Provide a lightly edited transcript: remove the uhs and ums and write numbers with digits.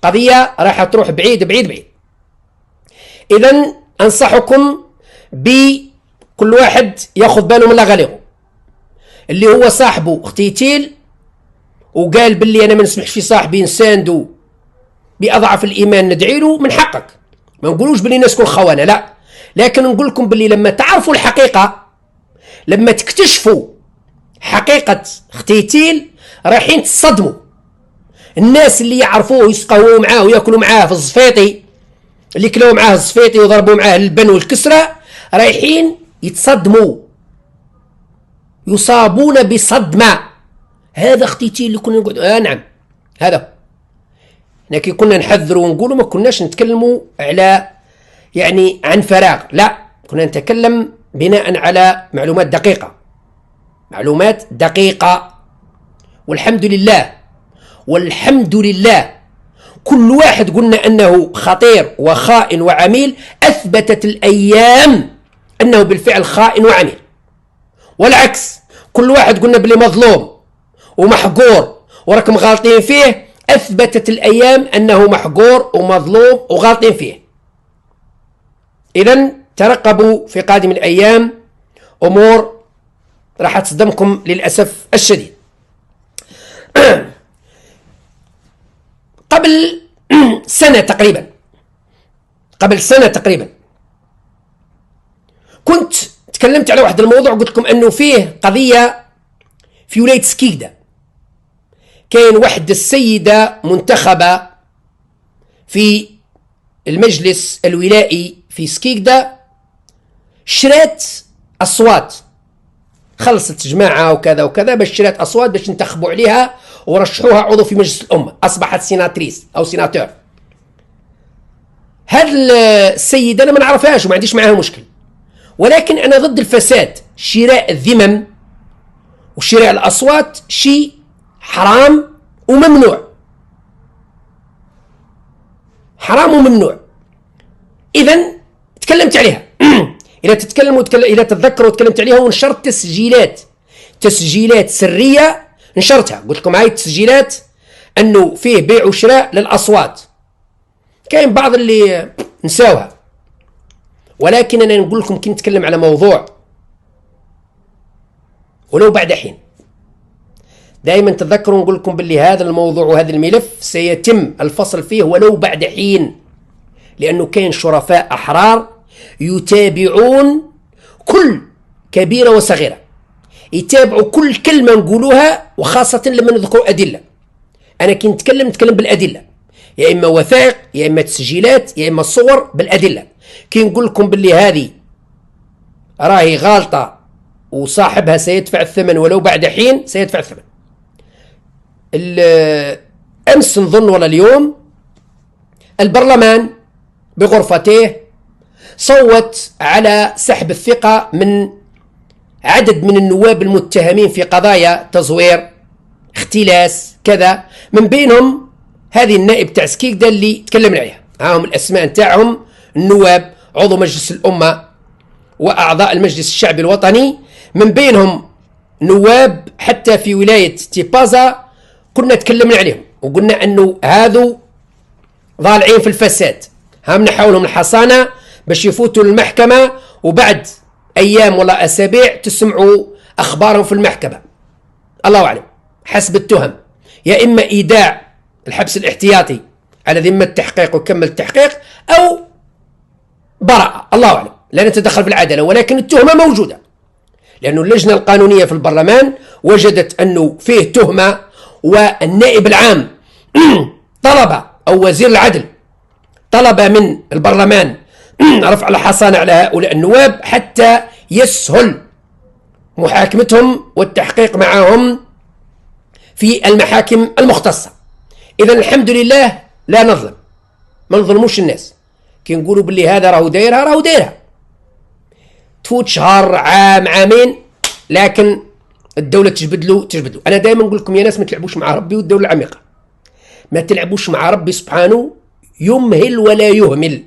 قضية راح تروح بعيد بعيد بعيد. إذن أنصحكم بكل واحد ياخذ باله من لاغاليغو اللي هو صاحبه اغتيتيل وقال باللي أنا ما نسمحش في صاحبي نساندو بأضعف الإيمان ندعي له، من حقك. ما نقولوش باللي الناس كل خوانة، لا، لكن نقول لكم باللي لما تعرفوا الحقيقة، لما تكتشفوا حقيقة اغتيتيل رايحين تصدموا. الناس اللي يعرفوه يسقهوا معاه وياكلوا معاه في الزفيطي، اللي كلاو معاه الزفيطي وضربوا معاه البن والكسرة، رايحين يتصدموا، يصابون بصدمة. هذا اغتيتيل اللي كنا نقول نعم هذا. لكن كنا نحذروا ونقولوا، ما كناش نتكلموا على يعني عن فراغ، لا، كنا نتكلم بناء على معلومات دقيقة، معلومات دقيقة. والحمد لله، والحمد لله كل واحد قلنا أنه خطير وخائن وعميل أثبتت الأيام أنه بالفعل خائن وعميل، والعكس كل واحد قلنا بلي مظلوم ومحقور وراكم غالطين فيه أثبتت الأيام أنه محقور ومظلوم وغالطين فيه. إذن ترقبوا في قادم الأيام أمور راح تصدمكم للأسف الشديد. قبل سنة تقريبا كنت تكلمت على واحد الموضوع، قلت لكم أنه فيه قضية في ولاية سكيكدا، كاين واحد السيدة منتخبة في المجلس الولائي في سكيكدا، شرات أصوات، خلصت جماعة وكذا وكذا باش شرات أصوات باش ينتخبوا عليها ورشحوها عضو في مجلس الأمة، أصبحت سيناتريس أو سيناتور. هذه السيدة أنا ما نعرفهاش وما عنديش معها مشكل، ولكن أنا ضد الفساد. شراء الذمم وشراء الأصوات شيء حرام وممنوع، حرام وممنوع. إذن تكلمت عليها إذا تتذكروا تكلمت عليها، ونشرت تسجيلات سرية نشرتها، قلت لكم هاي التسجيلات أنه فيه بيع وشراء للأصوات. كاين بعض اللي نساوها، ولكن أنا نقول لكم كنت نتكلم على موضوع ولو بعد حين. دائما تذكروا نقول لكم باللي هذا الموضوع وهذا الملف سيتم الفصل فيه ولو بعد حين، لأنه كاين شرفاء أحرار يتابعون كل كبيرة وصغيرة، يتابعوا كل كلمة نقولوها، وخاصة لما نذكر أدلة. أنا كنت نتكلم بالأدلة، يا إما وثائق يا إما تسجيلات يا إما الصور بالأدلة. كي نقول لكم باللي هذه راهي غالطة وصاحبها سيدفع الثمن ولو بعد حين سيدفع الثمن. أمس نظن ولا اليوم البرلمان بغرفته صوت على سحب الثقة من عدد من النواب المتهمين في قضايا تزوير، اختلاس، كذا، من بينهم هذه النائب تاع سكيكدا اللي تكلمنا عليها، هاهم الأسماء نتاعهم النواب عضو مجلس الأمة وأعضاء المجلس الشعبي الوطني، من بينهم نواب حتى في ولاية تيبازا كنا تكلمنا عليهم وقلنا أنه هذو ضالعين في الفساد، هم نحاولهم الحصانة باش يفوتوا المحكمة، وبعد أيام ولا أسابيع تسمعوا أخبارهم في المحكمة، الله أعلم، حسب التهم، يا إما إيداع الحبس الاحتياطي على ذمة التحقيق وكمل التحقيق، أو براءة، الله أعلم، لا نتدخل في العدالة، ولكن التهمة موجودة، لأن اللجنة القانونية في البرلمان وجدت أنه فيه تهمة، والنائب العام طلب، أو وزير العدل طلب من البرلمان رفع الحصانة على هؤلاء النواب حتى يسهل محاكمتهم والتحقيق معهم في المحاكم المختصة. إذن الحمد لله لا نظلم، ما نظلموش الناس، كي نقولوا باللي هذا راهو دايرها تفوت شهر عام عامين، لكن الدولة تجبد له. أنا دائما نقول لكم يا ناس ما تلعبوش مع ربي والدولة العميقة، ما تلعبوش مع ربي سبحانه، يمهل ولا يهمل.